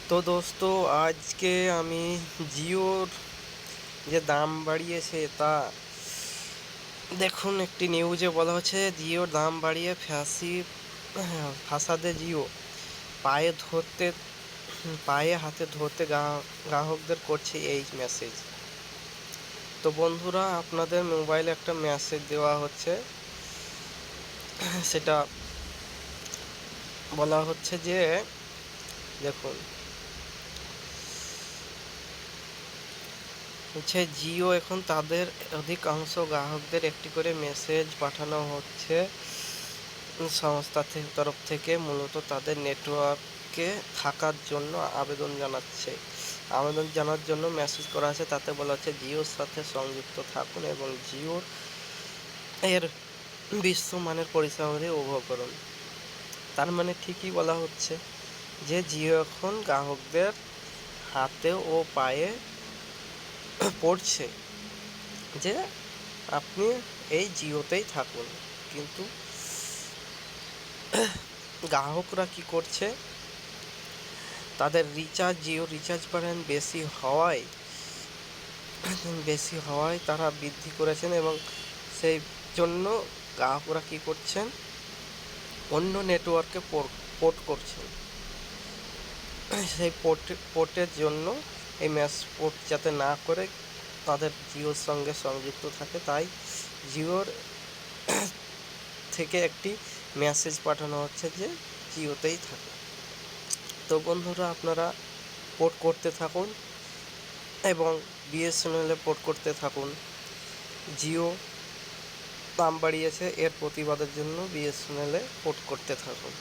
তো দোস্ত, আজকে আমি জিওর যে দাম বাড়িয়েছে তা দেখুন। একটি নিউজে বলা হচ্ছে জিওর দাম বাড়িয়ে ফাসাদে জিও পায়ে ধরতে পায়ে হাতে ধরতে গ্রাহকদের করছে এই মেসেজ। তো বন্ধুরা, আপনাদের মোবাইলে একটা মেসেজ দেওয়া হচ্ছে, সেটা বলা হচ্ছে যে দেখুন, জিও এখন তাদের অধিকাংশ গ্রাহকদের একটি করে মেসেজ পাঠানো হচ্ছে সংস্থার তরফ থেকে, মূলত তাদের নেটওয়ার্কে থাকার জন্য আবেদন জানার জন্য মেসেজ করা আছে। তাতে বলা হচ্ছে জিওর সাথে সংযুক্ত থাকুন এবং জিওর এর বিশ্বমানের পরিষেবাদি উপভোগ করুন। তার মানে ঠিকই বলা হচ্ছে যে জিও এখন গ্রাহকদের হাতে ও পায়ে পড়ছে যে আপনি এই জিওতেই থাকুন। কিন্তু গ্রাহকরা কি করছে, তাদের জিও রিচার্জ প্ল্যান বেশি হওয়ায় তারা বৃদ্ধি করেছেন এবং সেই জন্য গ্রাহকরা কি করছেন, অন্য নেটওয়ার্কে পোর্ট করছেন। সেই পোর্টের জন্য এই পোর্ট যাতে না করে তাদের জিওর সঙ্গে সংযুক্ত থাকে, তাই জিওর থেকে একটি মেসেজ পাঠানো হচ্ছে যে জিওতেই থাকে। তো বন্ধুরা, আপনারা পোর্ট করতে থাকুন এবং বিএসএনএলে পোর্ট করতে থাকুন। জিও দাম বাড়িয়েছে, এর প্রতিবাদের জন্য বিএসএনএলে পোর্ট করতে থাকুন।